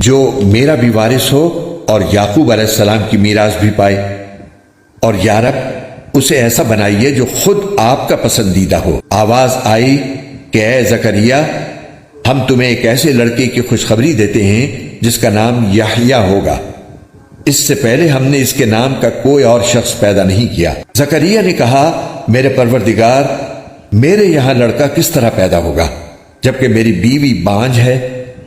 جو میرا بھی وارث ہو اور یعقوب علیہ السلام کی میراث بھی پائے، اور یا رب اسے ایسا بنائیے جو خود آپ کا پسندیدہ ہو۔ آواز آئی کہ اے زکریا، ہم تمہیں ایک ایسے لڑکے کی خوشخبری دیتے ہیں جس کا نام یحییٰ ہوگا۔ اس سے پہلے ہم نے اس کے نام کا کوئی اور شخص پیدا نہیں کیا۔ زکریا نے کہا، میرے پروردگار، میرے یہاں لڑکا کس طرح پیدا ہوگا جبکہ میری بیوی بانجھ ہے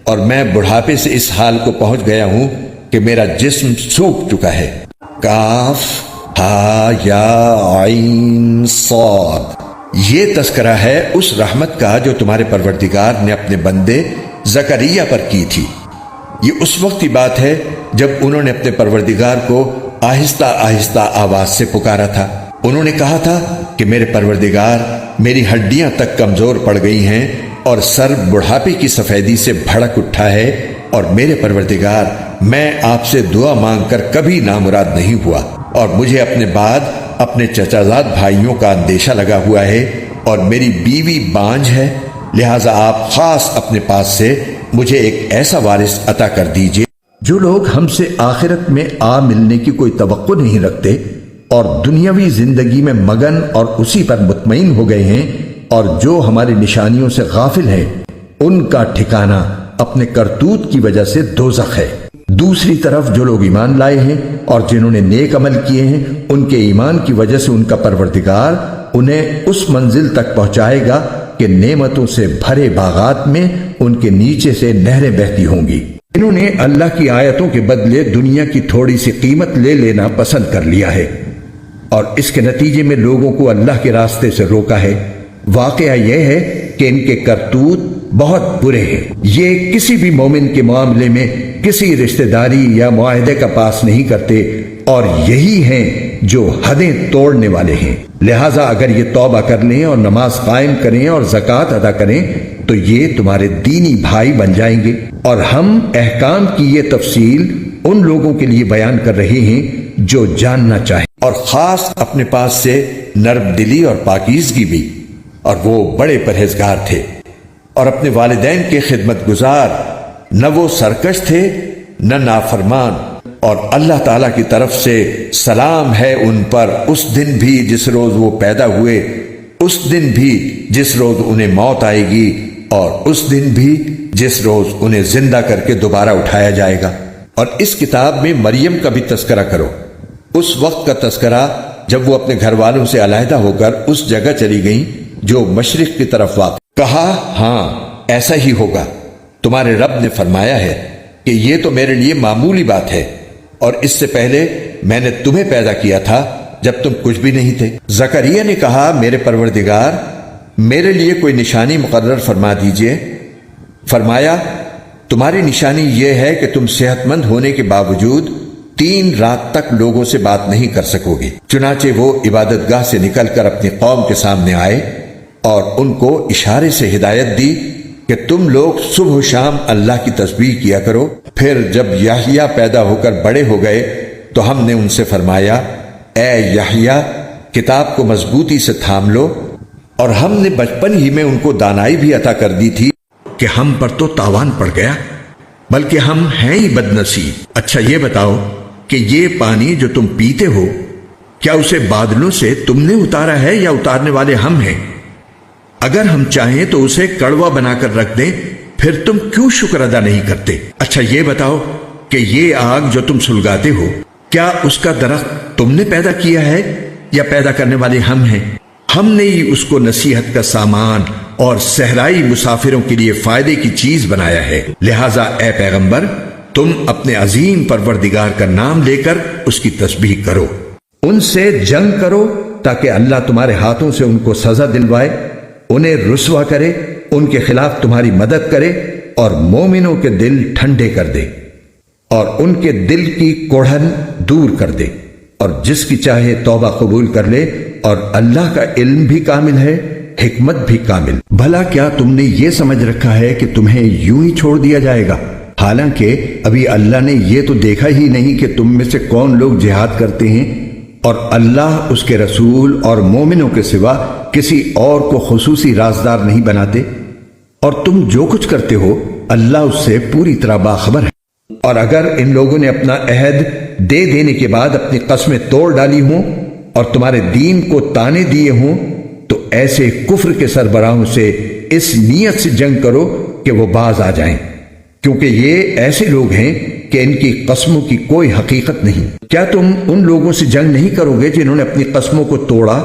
اور میں بڑھاپے سے اس حال کو پہنچ گیا ہوں کہ میرا جسم سوکھ چکا ہے۔ کاف ہا یا عین صاد، یہ تذکرہ ہے اس رحمت کا جو تمہارے پروردگار نے اپنے بندے زکریا پر کی تھی۔ یہ اس وقت کی بات ہے جب انہوں نے اپنے پروردگار کو آہستہ آہستہ آواز سے پکارا تھا۔ انہوں نے کہا تھا کہ میرے پروردگار، میری ہڈیاں تک کمزور پڑ گئی ہیں اور سر بڑھاپے کی سفیدی سے بھڑک اٹھا ہے، اور میرے پروردگار، میں آپ سے دعا مانگ کر کبھی نامراد نہیں ہوا، اور مجھے اپنے بعد اپنے چچا زاد بھائیوں کا اندیشہ لگا ہوا ہے، اور میری بیوی بانجھ ہے، لہٰذا آپ خاص اپنے پاس سے مجھے ایک ایسا وارث عطا کر دیجئے۔ جو لوگ ہم سے آخرت میں آ ملنے کی کوئی توقع نہیں رکھتے اور دنیاوی زندگی میں مگن اور اسی پر مطمئن ہو گئے ہیں، اور جو ہماری نشانیوں سے غافل ہیں، ان کا ٹھکانہ اپنے کرتوت کی وجہ سے دوزخ ہے۔ دوسری طرف جو لوگ ایمان لائے ہیں اور جنہوں نے نیک عمل کیے ہیں، ان کے ایمان کی وجہ سے ان کا پروردگار انہیں اس منزل تک پہنچائے گا کہ نعمتوں سے بھرے باغات میں ان کے نیچے سے نہریں بہتی ہوں گی۔ انہوں نے اللہ کی آیتوں کے بدلے دنیا کی تھوڑی سی قیمت لے لینا پسند کر لیا ہے، اور اس کے نتیجے میں لوگوں کو اللہ کے راستے سے روکا ہے۔ واقعہ یہ ہے کہ ان کے کرتوت بہت برے ہیں۔ یہ کسی بھی مومن کے معاملے میں کسی رشتہ داری یا معاہدے کا پاس نہیں کرتے، اور یہی ہیں جو حدیں توڑنے والے ہیں۔ لہٰذا اگر یہ توبہ کر لیں اور نماز قائم کریں اور زکوٰۃ ادا کریں تو یہ تمہارے دینی بھائی بن جائیں گے، اور ہم احکام کی یہ تفصیل ان لوگوں کے لیے بیان کر رہے ہیں جو جاننا چاہیں، اور خاص اپنے پاس سے نرم دلی اور پاکیزگی بھی، اور وہ بڑے پرہیزگار تھے اور اپنے والدین کے خدمت گزار، نہ وہ سرکش تھے نہ نافرمان، اور اللہ تعالیٰ کی طرف سے سلام ہے ان پر اس دن بھی جس روز وہ پیدا ہوئے، اس دن بھی جس روز انہیں موت آئے گی، اور اس دن بھی جس روز انہیں زندہ کر کے دوبارہ اٹھایا جائے گا۔ اور اس کتاب میں مریم کا بھی تذکرہ کرو، اس وقت کا تذکرہ جب وہ اپنے گھر والوں سے علیحدہ ہو کر اس جگہ چلی گئیں جو مشرق کی طرف واقع۔ کہا، ہاں ایسا ہی ہوگا، تمہارے رب نے فرمایا ہے کہ یہ تو میرے لیے معمولی بات ہے، اور اس سے پہلے میں نے تمہیں پیدا کیا تھا جب تم کچھ بھی نہیں تھے۔ زکریا نے کہا، میرے پروردگار، میرے لیے کوئی نشانی مقرر فرما دیجئے۔ فرمایا، تمہاری نشانی یہ ہے کہ تم صحت مند ہونے کے باوجود 3 رات تک لوگوں سے بات نہیں کر سکو گے۔ چنانچہ وہ عبادت گاہ سے نکل کر اپنی قوم کے سامنے آئے اور ان کو اشارے سے ہدایت دی کہ تم لوگ صبح و شام اللہ کی تسبیح کیا کرو۔ پھر جب یحییٰ پیدا ہو کر بڑے ہو گئے تو ہم نے ان سے فرمایا، اے یحییٰ، کتاب کو مضبوطی سے تھام لو، اور ہم نے بچپن ہی میں ان کو دانائی بھی عطا کر دی تھی کہ ہم پر تو تاوان پڑ گیا، بلکہ ہم ہیں ہی بد نصیب۔ اچھا یہ بتاؤ کہ یہ پانی جو تم پیتے ہو، کیا اسے بادلوں سے تم نے اتارا ہے یا اتارنے والے ہم ہیں؟ اگر ہم چاہیں تو اسے کڑوا بنا کر رکھ دیں، پھر تم کیوں شکر ادا نہیں کرتے؟ اچھا یہ بتاؤ کہ یہ آگ جو تم سلگاتے ہو، کیا اس کا درخت تم نے پیدا کیا ہے یا پیدا کرنے والے ہم ہیں؟ ہم نے ہی اس کو نصیحت کا سامان اور صحرائی مسافروں کے لیے فائدے کی چیز بنایا ہے۔ لہٰذا اے پیغمبر، تم اپنے عظیم پروردگار کا نام لے کر اس کی تسبیح کرو، ان سے جنگ کرو تاکہ اللہ تمہارے ہاتھوں سے ان کو سزا دلوائے، انہیں رسوا کرے، ان کے خلاف تمہاری مدد کرے، اور مومنوں کے دل ٹھنڈے کر دے اور ان کے دل کی کوڑھن دور کر دے، اور جس کی چاہے توبہ قبول کر لے، اور اللہ کا علم بھی کامل ہے، حکمت بھی کامل۔ بھلا کیا تم نے یہ سمجھ رکھا ہے کہ تمہیں یوں ہی چھوڑ دیا جائے گا؟ حالانکہ ابھی اللہ نے یہ تو دیکھا ہی نہیں کہ تم میں سے کون لوگ جہاد کرتے ہیں، اور اللہ اس کے رسول اور مومنوں کے سوا کسی اور کو خصوصی رازدار نہیں بناتے، اور تم جو کچھ کرتے ہو اللہ اس سے پوری طرح باخبر ہے۔ اور اگر ان لوگوں نے اپنا عہد دے دینے کے بعد اپنی قسمیں توڑ ڈالی ہوں اور تمہارے دین کو تانے دیے ہوں تو ایسے کفر کے سربراہوں سے اس نیت سے جنگ کرو کہ وہ باز آ جائیں، کیونکہ یہ ایسے لوگ ہیں کہ ان کی قسموں کی کوئی حقیقت نہیں۔ کیا تم ان لوگوں سے جنگ نہیں کرو گے جنہوں نے اپنی قسموں کو توڑا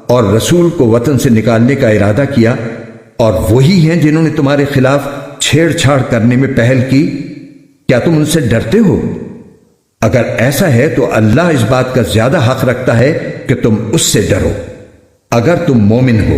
اور رسول کو وطن سے نکالنے کا ارادہ کیا، اور وہی ہیں جنہوں نے تمہارے خلاف چھیڑ چھاڑ کرنے میں پہل کی؟ کیا تم ان سے ڈرتے ہو؟ اگر ایسا ہے تو اللہ اس بات کا زیادہ حق رکھتا ہے کہ تم اس سے ڈرو، اگر تم مومن ہو۔